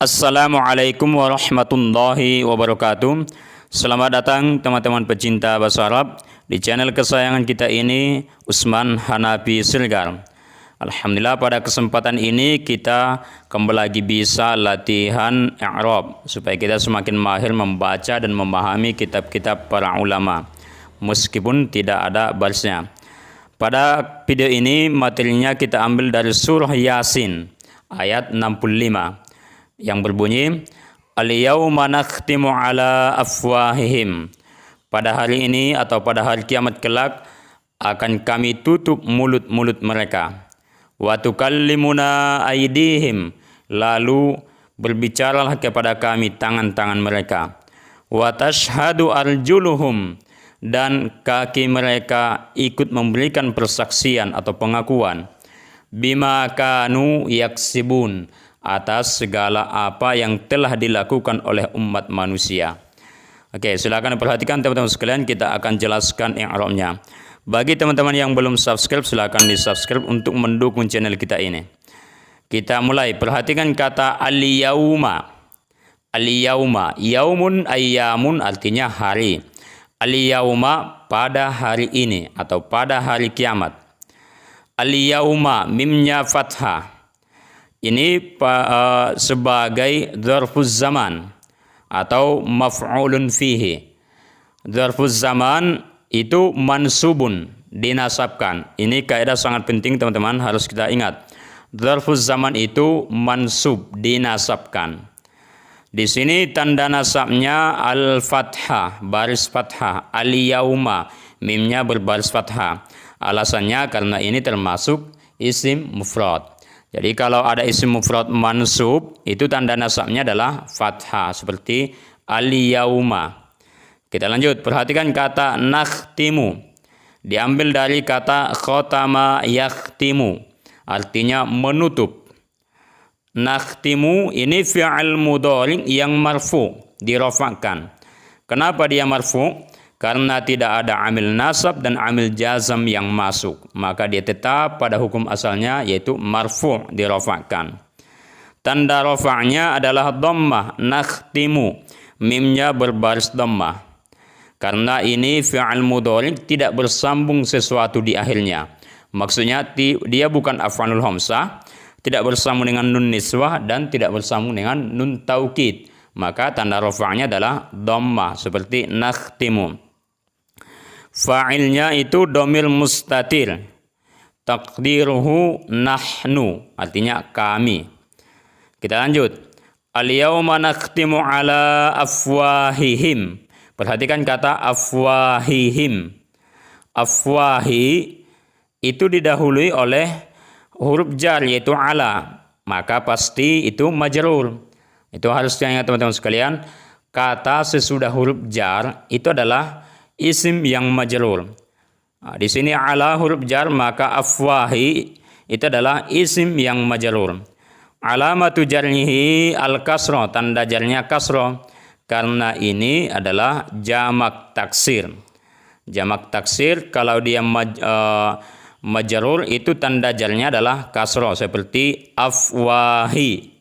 Assalamualaikum warahmatullahi wabarakatuh. Selamat datang teman-teman pecinta bahasa Arab di channel kesayangan kita ini, Usman Hanafi Silgar. Alhamdulillah, pada kesempatan ini kita kembali lagi bisa latihan i'rab supaya kita semakin mahir membaca dan memahami kitab-kitab para ulama meskipun tidak ada barisnya. Pada video ini materinya kita ambil dari surah Yasin ayat 65 yang berbunyi al-yauma nakhtimu ala afwahihim. Pada hari ini atau pada hari kiamat kelak akan kami tutup mulut-mulut mereka. Wa tukallimuna aydihim, lalu berbicaralah kepada kami tangan-tangan mereka. Wa tashhadu arjuluhum, dan kaki mereka ikut memberikan persaksian atau pengakuan. Bima kanu yaksibun, atas segala apa yang telah dilakukan oleh umat manusia. Oke, silakan perhatikan teman-teman sekalian, kita akan jelaskan i'rabnya. Bagi teman-teman yang belum subscribe, silakan di-subscribe untuk mendukung channel kita ini. Kita mulai, perhatikan kata al-yauma. Al-yauma, yaumun ayyamun artinya hari. Al-yauma pada hari ini atau pada hari kiamat. Al-yauma mimnya fathah. Ini sebagai dzarfuz zaman atau maf'ulun fihi. Dzarfuz zaman itu mansubun, dinasabkan. Ini kaidah sangat penting teman-teman, harus kita ingat. Dzarfuz zaman itu mansub, dinasabkan. Di sini tanda nasabnya al-fathah, baris fathah. Al-yauma, mimnya berbaris fathah. Alasannya karena ini termasuk isim mufrad. Jadi kalau ada isim mufrad mansub, itu tanda nasabnya adalah fathah seperti al-yauma. Kita lanjut, perhatikan kata nakhtimu. Diambil dari kata khotama yakhtimu, artinya menutup. Nakhtimu ini fi'il mudhari yang marfu, dirafa'kan. Kenapa dia marfu? Karena tidak ada amil nasab dan amil jazam yang masuk, maka dia tetap pada hukum asalnya, yaitu marfu', dirafa'kan. Tanda rafa'nya adalah dhammah, nakhtimu, mimnya berbaris dhammah. Karena ini fi'il mudhari tidak bersambung sesuatu di akhirnya. Maksudnya dia bukan af'alul hamzah, tidak bersambung dengan nun niswah dan tidak bersambung dengan nun taukid. Maka tanda rafa'nya adalah dhammah seperti nakhtimu. Fa'ilnya itu dhamir mustatir, taqdiruhu nahnu, artinya kami. Kita lanjut, al-yauma nakhtimu ala afwahihim. Perhatikan kata afwahihim. Afwahi itu didahului oleh huruf jar, yaitu ala, maka pasti itu majrur. Itu harus diingat teman-teman sekalian, kata sesudah huruf jar itu adalah isim yang majrur. Nah, di sini ala huruf jar, maka afwahi itu adalah isim yang majrur. Alamatu jarnihi al-kasra, tanda jarnya kasra, karena ini adalah jamak taksir. Jamak taksir kalau dia majrur itu tanda jarnya adalah kasra seperti afwahi.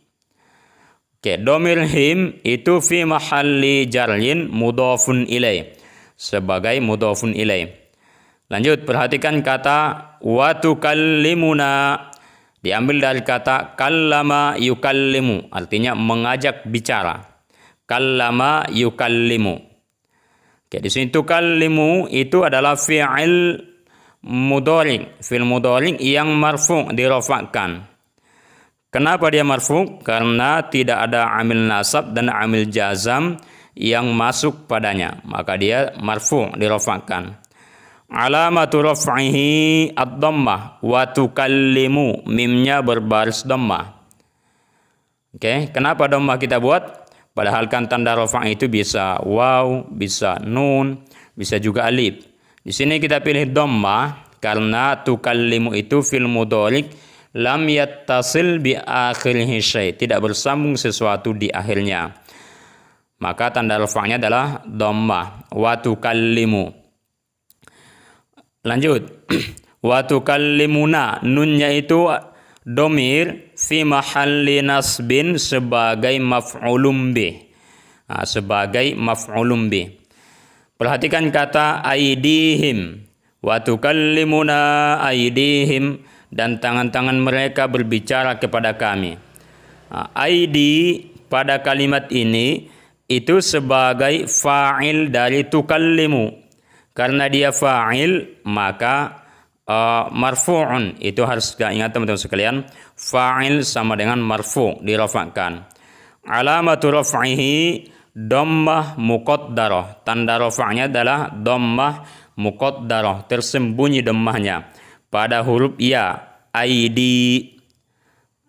Oke, domir him itu fi mahalli jarlin mudhafun ilaih, sebagai mudhafun ilaih. Lanjut, perhatikan kata wa tukallimuna. Diambil dari kata kallama yukallimu, artinya mengajak bicara. Kallama yukallimu. Oke, di sini tukallimu itu adalah fi'il mudhari, fi'il mudhari yang marfu', dirafa'kan. Kenapa dia marfu'? Karena tidak ada amil nasab dan amil jazam yang masuk padanya, maka dia marfu', dirafa'kan. Alamatu raf'ihi ad-dhammah wa tukallimu, mimnya berbaris dhammah. Oke, kenapa dhammah kita buat? Padahal kan tanda rafa' itu bisa waw, bisa nun, bisa juga alif. Di sini kita pilih dhammah karena tukallimu itu fil mudhari lam yattasil bi akhirihi syai', tidak bersambung sesuatu di akhirnya. Maka tanda rafa'nya adalah dhammah, wa tukallimu. Lanjut, wa tukallimuna, nunnya itu domir fi mahalli nasbin sebagai maf'ulun bih. Sebagai maf'ulun bih. Perhatikan kata aidihim. Wa tukallimuna aidihim, dan tangan-tangan mereka berbicara kepada kami. Aidi pada kalimat ini itu sebagai fa'il dari tukallimu. Karena dia fa'il, maka marfu'un. Itu harus kita ingat teman-teman sekalian. Fa'il sama dengan marfu', dirafa'kan. Alamatu raf'ihi dhammah muqaddarah. Tanda rafa'nya adalah dhammah muqaddarah, tersembunyi dhammahnya pada huruf ya, aidi.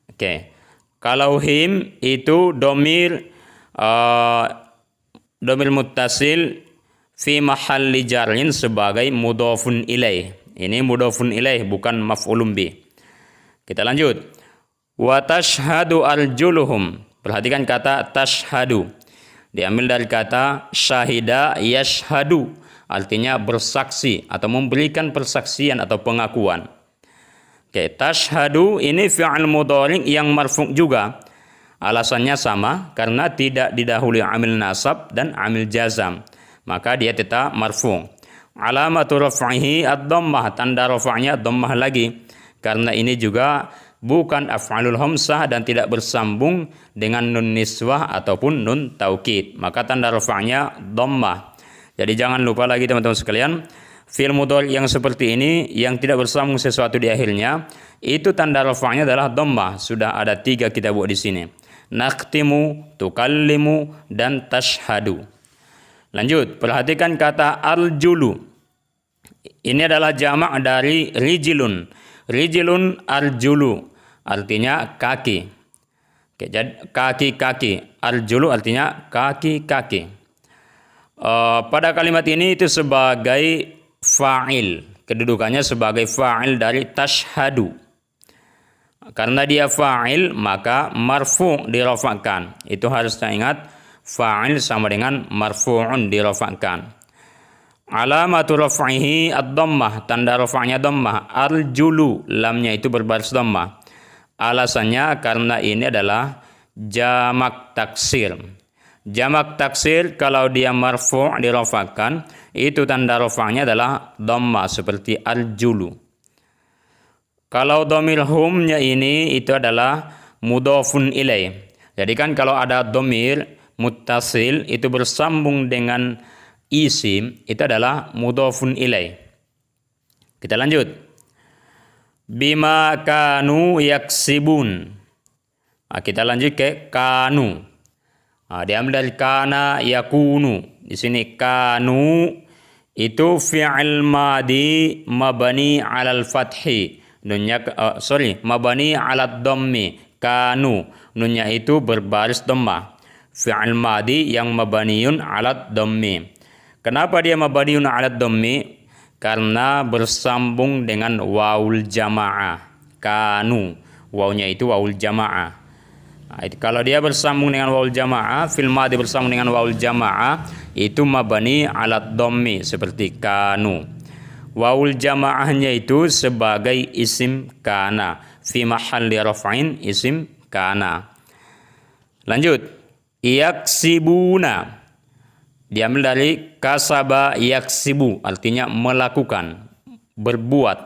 Oke. Kalau him itu domir muttasil fi mahalli jarrin sebagai mudhafun ilaih. Ini mudhafun ilaih, bukan maf'ulun bih. Kita lanjut. Wa tashhadu arjuluhum. Perhatikan kata tashhadu. Diambil dari kata syahida yashhadu, artinya bersaksi atau memberikan persaksian atau pengakuan. Oke, tashhadu ini fi'il mudhari' yang marfu' juga. Alasannya sama, karena tidak didahului amil nasab dan amil jazam, maka dia tetap marfu'. Alamatu raf'ihi ad-dhammah, tanda rafa'nya dhammah lagi, karena ini juga bukan af'alul hamsah dan tidak bersambung dengan nun niswah ataupun nun taukid, maka tanda rafa'nya dhammah. Jadi jangan lupa lagi teman-teman sekalian, fi'il mudhari' yang seperti ini yang tidak bersambung sesuatu di akhirnya, itu tanda rafa'nya adalah dhammah. Sudah ada 3 kita buat di sini. Naqtimu, tukallimu, dan tashhadu. Lanjut, perhatikan kata arjulu. Ini adalah jamak dari rijilun. Rijilun arjulu, artinya kaki. Oke, jadi kaki-kaki. Arjulu artinya kaki-kaki. Pada kalimat ini itu sebagai fa'il. Kedudukannya sebagai fa'il dari tashhadu. Karena dia fa'il, maka marfu' dirafa'kan. Itu harus kita ingat, fa'il sama dengan marfu'un dirafa'kan. Alamatu raf'ihi ad-dhammah, tanda rafa'nya dhammah. Arjulu, lamnya itu berbaris dhammah. Alasannya karena ini adalah jamak taksir. Jamak taksir kalau dia marfu' dirafa'kan, itu tanda rafa'nya adalah dhammah seperti arjulu. Kalau dhamir humnya ini itu adalah mudhafun ilaih. Jadi kan kalau ada dhamir muttasil itu bersambung dengan isim, itu adalah mudhafun ilaih. Kita lanjut. Bima kanu yaksibun. Kita lanjut ke kanu. Diambil dari kana yakunu. Di sini kanu itu fi'il madi mabani 'alal fathi. Mabani 'alad dhammi. Kanu, nunnya itu berbaris dhammah. Fi'il madi yang mabaniun 'alad dhammi. Kenapa dia mabaniun 'alad dhammi? Karena bersambung dengan waul jamaah. Kanu, wawunya itu waul jamaah. Kalau dia bersambung dengan waul jamaah, fil madi bersambung dengan waul jamaah, itu mabani 'alad dhammi seperti kanu. Waul jamaahnya itu sebagai isim kana, fi mahalli raf'in isim kana. Lanjut, yaksibuna. Diambil dari kasaba yaksibu, artinya melakukan, berbuat.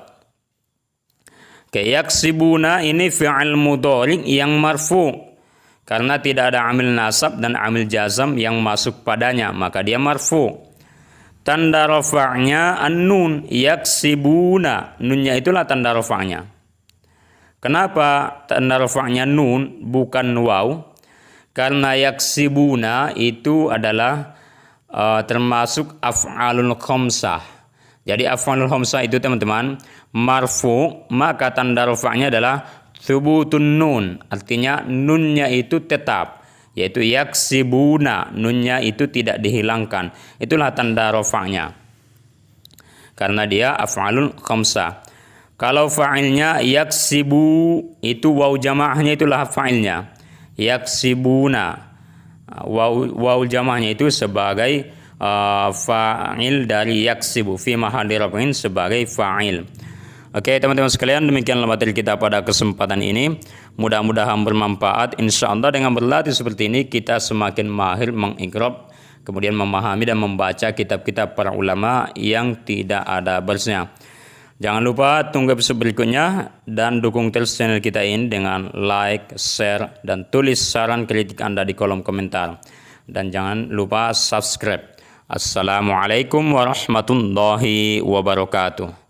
Yaksibuna ini fi'il mudhari' yang marfu'. Karena tidak ada amil nasab dan amil jazam yang masuk padanya, maka dia marfu'. Tanda rafa'nya an-nun, yaksibuna. Nunnya itulah tanda rafa'nya. Kenapa tanda rafa'nya nun bukan waw? Karena yaksibuna itu adalah termasuk af'alul khamsah. Jadi af'alul khamsah itu teman-teman marfu', maka tanda rafa'nya adalah thubutun nun. Artinya nunnya itu tetap, yaitu yaksibuna, nunnya itu tidak dihilangkan. Itulah tanda rafa'nya. Karena dia af'alul khamsah. Kalau fa'ilnya yaksibu, itu waw jamaahnya itulah fa'ilnya. Yaksibuna. Waw jamaahnya itu sebagai fa'il dari yaksibu, fi mahalli raf'in sebagai fa'il. Oke teman-teman sekalian, demikianlah materi kita pada kesempatan ini. Mudah-mudahan bermanfaat. Insya Allah dengan berlatih seperti ini kita semakin mahir mengikrab, kemudian memahami dan membaca kitab-kitab para ulama yang tidak ada balasnya. Jangan lupa tunggu episode berikutnya dan dukung terus channel kita ini dengan like, share, dan tulis saran kritik Anda di kolom komentar. Dan jangan lupa subscribe. Assalamualaikum warahmatullahi wabarakatuh.